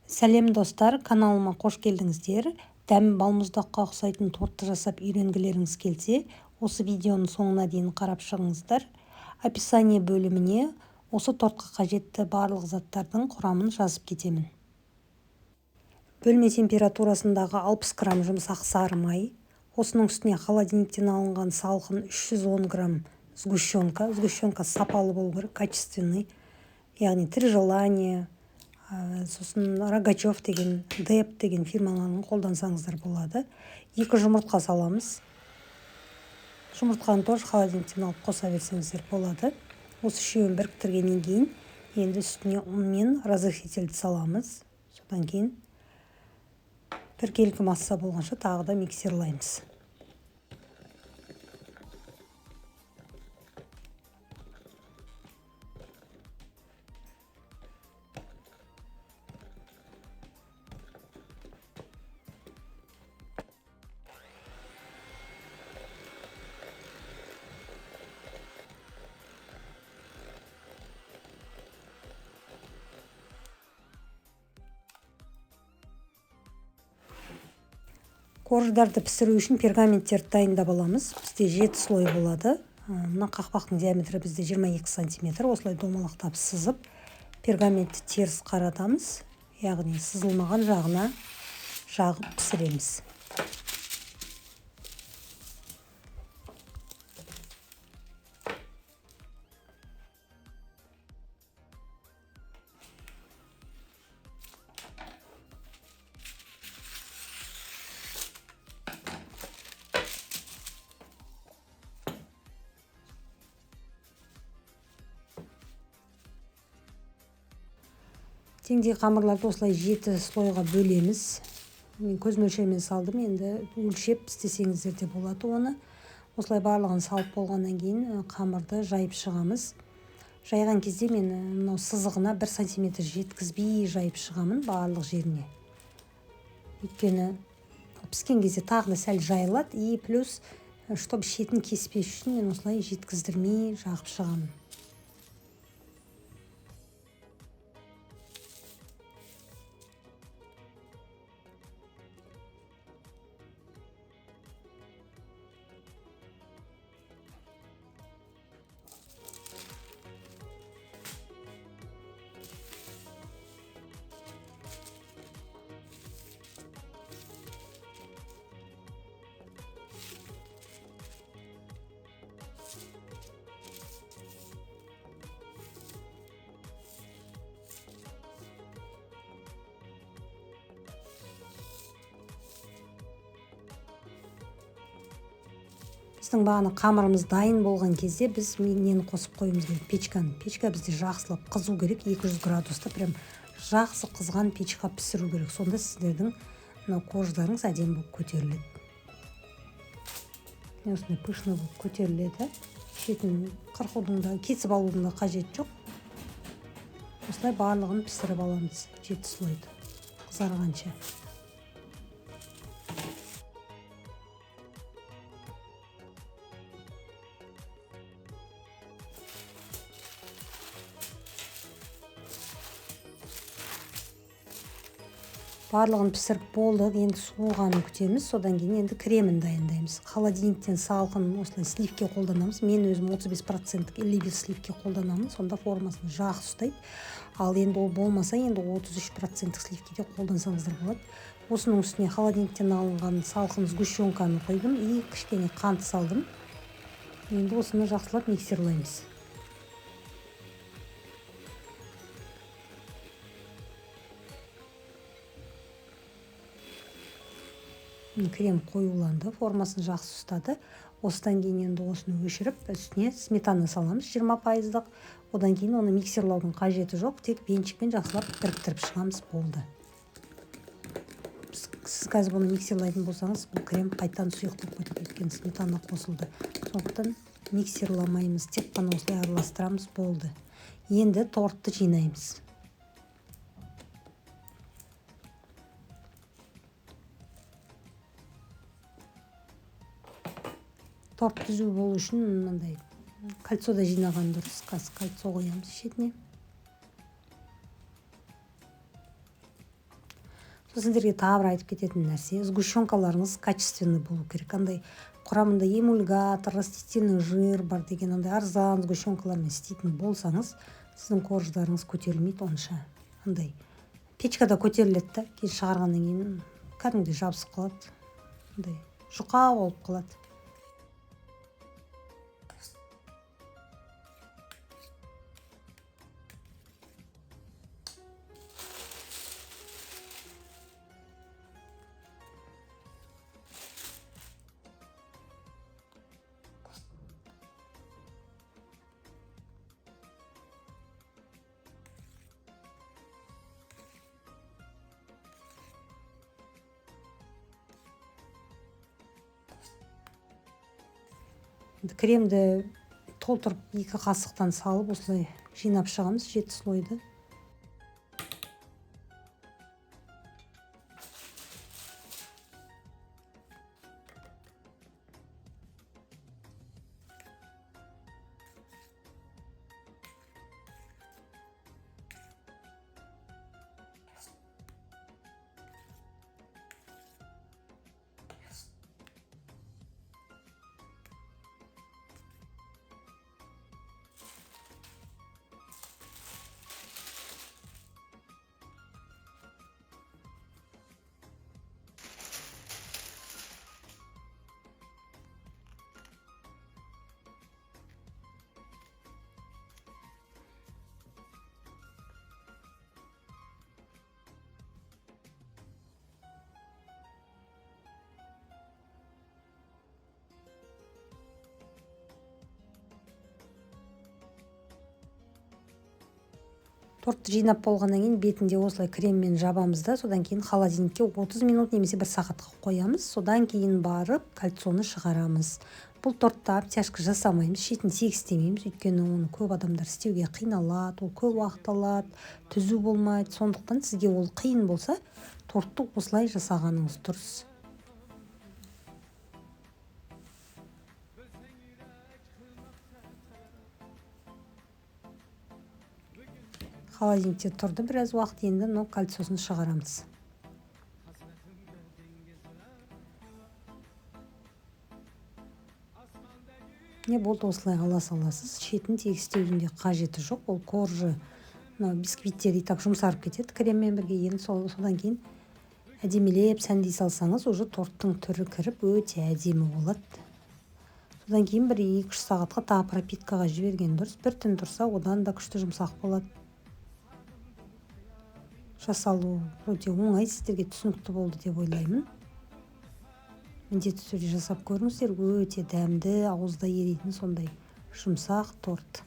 Сәлем достар, каналыма қош келдіңіздер. Дәм балмұздаққа ұқсайтын тортты жасап үйренгілеріңіз келсе, осы видеоның соңына дейін қарап шығыңыздар. Описание бөліміне осы тортқа қажетті барлық заттардың құрамын жазып кетемін. Бөлме температурасындағы 60 грамм жұмсақ сары май, осының үстіне холодильниктен алынған салқын 310 грамм сгущенка. Сгущенка сапалы болу керек, качественный, яғни три желания, сосын Рогачев деген, деп деген фирмаларын қолдансаңыздар болады. 2 жұмыртқа саламыз. Жұмыртқаны тоже холодильниктен алып қоса берсеңіздер болады. Осы үшеуін біріктіргеннен кейін енді үстіне ұн мен разрыхлительді саламыз. Содан кейін біркелкі масса болғанша тағы да миксерлаймыз. Корждарды пісіру үшін пергаменттерді дайындап аламыз. Бізде 7 слой болады. Мына қақпақтың диаметрі бізде 22 см. Осылай домалақтап сызып, пергаментті теріс қаратамыз. Яғни сызылмаған жағына жағып пісіреміз. Теңдей қамырларды осылай 7 слойға бөлеміз. Мен көз мөлшермен салдым, енді өлшеп істесеңіздер де болады оны. Осылай барлығын салып болғаннан кейін қамырды жайып шығамыз. Жайған кезде мен мынау сызығына 1 см жеткізбей жайып шығамын барлық жеріне. Өйткені піскен кезде тағы да сәл жайылады, и плюс, чтобы шетін кеспес үшін мен осылай жеткіздірмей жағып шығамын. Біздің бағана қамырымыз дайын болған кезде біз нені қосып қойымыз керек, печканы. Печка бізде жақсылап қызу керек, 200 градуста прям жақсы қызған печка пісіру керек. Сонда сіздердің корждарыңыз әдемі болып көтеріледі. Осындай пышный болып көтеріледі. Шетін қырқудың да, кесіп алудың да қажет жоқ. Осылай барлығын пісіріп аламыз, 7 слойды қызарғанша. Барлығын пісіріп болдық, енді суығанын күтеміз, содан кейін енді кремін дайындаймыз. Холодильниктен салқын осылай сливке қолданамыз. Мен өзім 35% либес сливке қолданамын, сонда формасын жақсы ұстайды. Ал енді ол болмаса, енді 33% сливке де қолдансаңыздар болады. Осының үстіне холодильниктен алынған салқын сгущенканы қойдым и кішкене қант салдым. Енді осыны жақсылап миксерлаймыз. Крем қоюланды, формасын жақсы ұстады. Осыдан кейін енді осыны өшіріп, үстіне сметана саламыз 20%. Одан кейін оны миксерлаудың қажеті жоқ, тек венчикпен жақсылап біріктіріп шығамыз, болды. Сіз қазір бұны миксерлайтын болсаңыз, бұл крем қайтадан сұйық болып кетеді, өйткені сметана қосылды. Сондықтан миксерламаймыз, тек қана осылай араластырамыз, болды. Енді тортты жинаймыз. Торт түзу болу үшін мынандай кольцода жинаған дұрыс. Кольцо қоямыз шетіне. сіздерге тағы бір айтып кететін нәрсе, сгущенкаларыңыз качественный болу керек. Андай құрамында эмульгатор, растительный жир бар деген андай арзан сгущенкалармен істейтін болсаңыз, сіздің корждарыңыз көтерілмейді онша. Андай печкада көтеріледі да, кейін шығарғаннан кейін кәдімгідей жабысып қалады. Андай жұқа болып қалады. Кремді толтырып 2 қасықтан салып осылай жинап шығамыз 7 слойды. Тортты жинап болғаннан кейін бетінде осылай креммен жабамыз да, содан кейін холодильникке 30 минут немесе 1 сағатқа қоямыз. Содан кейін барып кальцоны шығарамыз. Бұл тортта обтяжка жасамаймыз, шетін тегістемейміз, өйткені оны көп адамдар істеуге қиналады, ол көп уақыт алады, түзу болмайды. Сондықтан сізге ол қиын болса, тортты осылай жасағаныңыз дұрыс. Холодильникте тұрды біраз уақыт, енді кальцосын шығарамыз. Не болды, осылай ала-саласыз, шетін тегістеудің де қажеті жоқ. Ол коржы, бисквиттер так жұмсарып кетеді креммен бірге. Енді содан кейін әдемелеп сәндей салсаңыз, уже торттың түрі кіріп өте әдемі болады. Содан кейін 1-2 сағатқа тағы пропиткаға жіберген дұрыс. Bir түн тұрса, одан да күшті жұмсақ болады. Жасалу өте оңай, сіздерге түсінікті болды деп ойлаймын. Міндетті түрде жасап көріңіздер, өте дәмді, ауызда еритін сондай жұмсақ торт.